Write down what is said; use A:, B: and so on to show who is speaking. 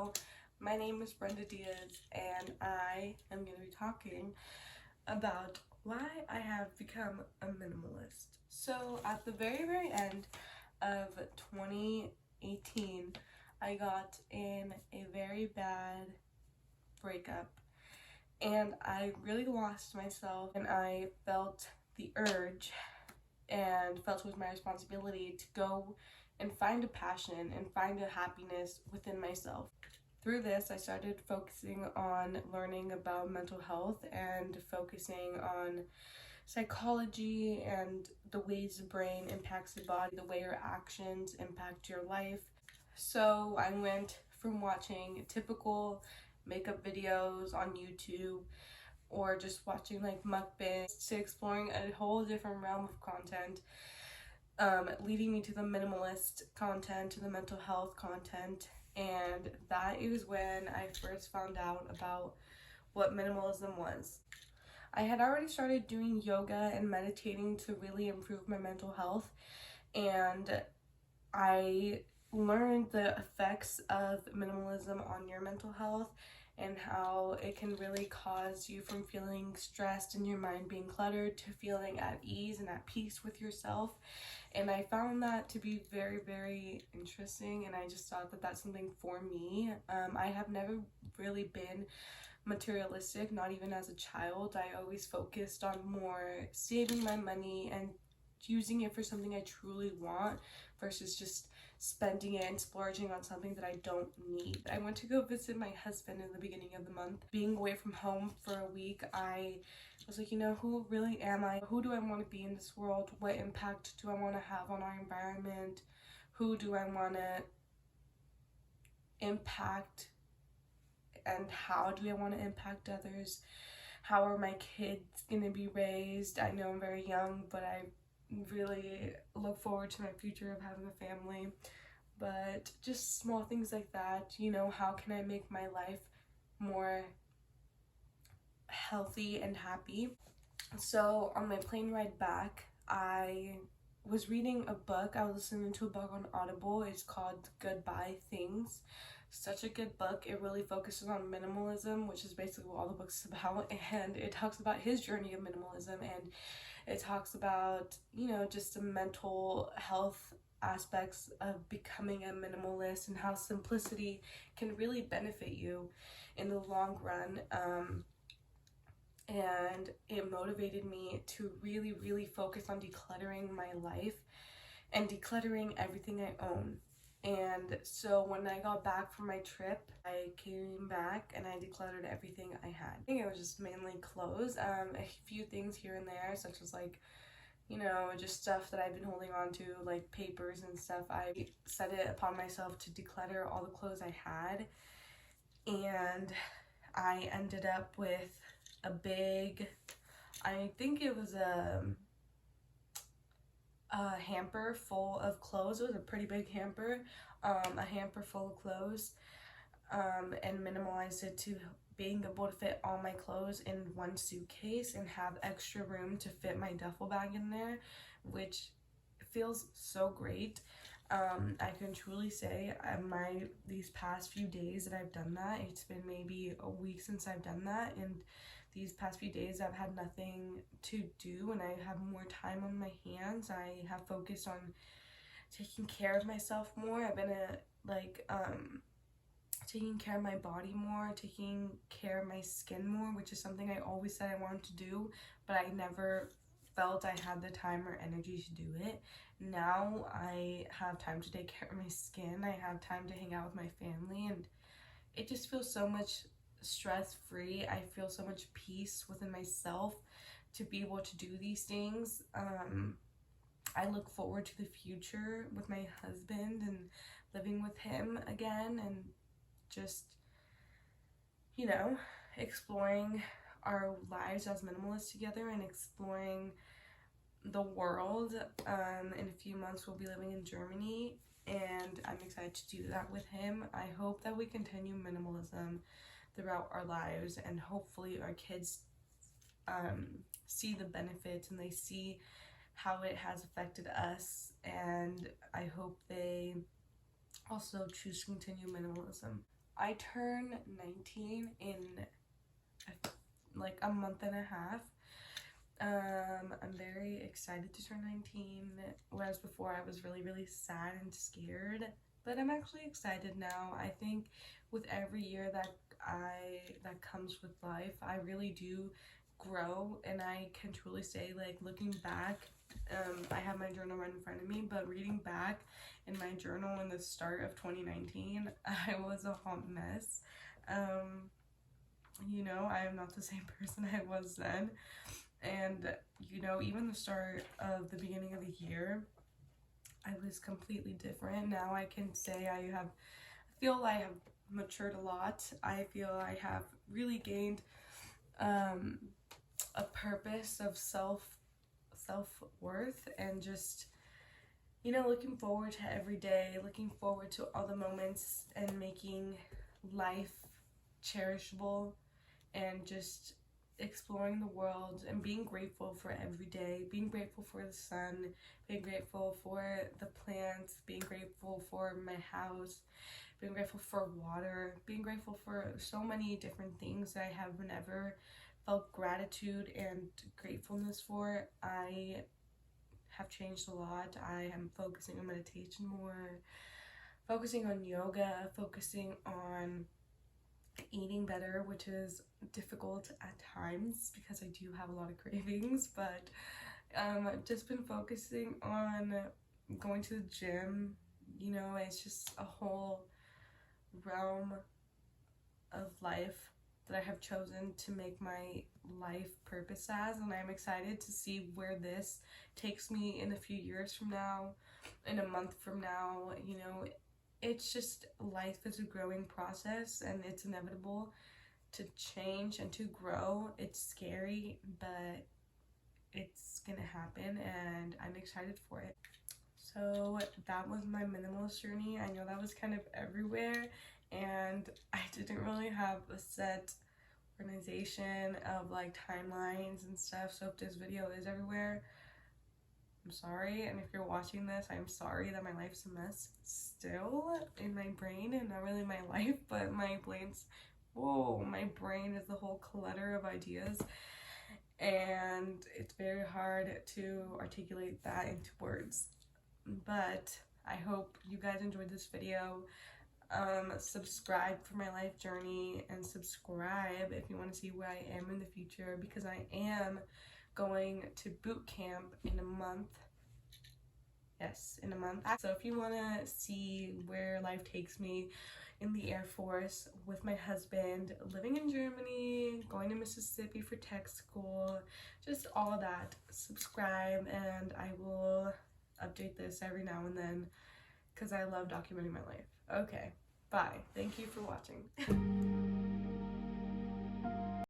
A: So my name is Brenda Diaz, and I am going to be talking about why I have become a minimalist. So at the very end of 2018, I got in a very bad breakup, and I really lost myself, and I felt the urge and felt it was my responsibility to go and find a passion and find a happiness within myself. Through this, I started focusing on learning about mental health and focusing on psychology and the ways the brain impacts the body, the way your actions impact your life. So I went from watching typical makeup videos on YouTube or just watching like mukbangs to exploring a whole different realm of content, leading me to the minimalist content, to the mental health content. And that is when I first found out about what minimalism was. I had already started doing yoga and meditating to really improve my mental health, and I learned the effects of minimalism on your mental health and how it can really cause you from feeling stressed and your mind being cluttered to feeling at ease and at peace with yourself. And I found that to be very interesting, and I just thought that that's something for me. I have never really been materialistic, not even as a child. I always focused on more saving my money and using it for something I truly want versus just spending it and splurging on something that I don't need. I went to go visit my husband in the beginning of the month. Being away from home for a week, I was like, who really am I? Who do I want to be in this world? What impact do I want to have on our environment? Who do I want to impact? And how do I want to impact others? How are my kids going to be raised? I know I'm very young, but I really look forward to my future of having a family. But just small things like that, how can I make my life more healthy and happy? So on my plane ride back, I was reading a book. I was listening to a book on Audible. It's called Goodbye Things. Such a good book. It really focuses on minimalism, which is basically what all the book is about, and it talks about his journey of minimalism, and it talks about, just the mental health aspects of becoming a minimalist and how simplicity can really benefit you in the long run. And it motivated me to really focus on decluttering my life and decluttering everything I own. And so when I got back from my trip, I came back and I decluttered everything I had. I think it was just mainly clothes, a few things here and there, such as like, just stuff that I've been holding on to, like papers and stuff. I set it upon myself to declutter all the clothes I had, and I ended up with a big, I think it was a hamper full of clothes. It was a pretty big hamper, a hamper full of clothes, and minimalized it to being able to fit all my clothes in one suitcase and have extra room to fit my duffel bag in there, which feels so great. I can truly say these past few days that I've done that, it's been maybe a week since I've done that, and these past few days I've had nothing to do and I have more time on my hands. I have focused on taking care of myself more. I've been taking care of my body more, taking care of my skin more, which is something I always said I wanted to do, but I never felt I had the time or energy to do it. Now I have time to take care of my skin. I have time to hang out with my family, and it just feels so much stress-free. I feel so much peace within myself to be able to do these things. I look forward to the future with my husband and living with him again, and just, exploring our lives as minimalists together and exploring the world. In a few months we'll be living in Germany, and I'm excited to do that with him. I hope that we continue minimalism throughout our lives, and hopefully our kids see the benefits and they see how it has affected us, and I hope they also choose to continue minimalism. I turn 19 in like a month and a half. I'm very excited to turn 19, whereas before I was really sad and scared, but I'm actually excited now. I think with every year that comes with life, I really do grow, and I can truly say, like, looking back, I have my journal right in front of me, but reading back in my journal in the start of 2019, I was a hot mess. You know, I am not the same person I was then. And, you know, even the start of the beginning of the year, I was completely different. Now I can say I feel I have matured a lot. I feel I have really gained a purpose of self-worth, and just, you know, looking forward to every day, looking forward to all the moments, and making life cherishable, and just exploring the world and being grateful for every day, being grateful for the sun, being grateful for the plants, being grateful for my house, being grateful for water, being grateful for so many different things that I have never felt gratitude and gratefulness for. I have changed a lot. I am focusing on meditation more, focusing on yoga, focusing on eating better, which is difficult at times because I do have a lot of cravings, but I've just been focusing on going to the gym. You know, it's just a whole realm of life that I have chosen to make my life purpose as, and I'm excited to see where this takes me in a few years from now, in a month from now. You know, it's just, life is a growing process, and it's inevitable to change and to grow. It's scary, but it's gonna happen, and I'm excited for it. So that was my minimalist journey. I know that was kind of everywhere, and I didn't really have a set organization of like timelines and stuff, so if this video is everywhere, I'm sorry. And if you're watching this, I'm sorry that my life's a mess still in my brain, and not really my life, but my brain is the whole clutter of ideas, and it's very hard to articulate that into words. But I hope you guys enjoyed this video. Subscribe for my life journey, and subscribe if you want to see where I am in the future, because I am going to boot camp in a month. Yes, in a month. So if you want to see where life takes me in the Air Force with my husband, living in Germany, going to Mississippi for tech school, just all that, subscribe, and I will update this every now and then because I love documenting my life. Okay, bye. Thank you for watching.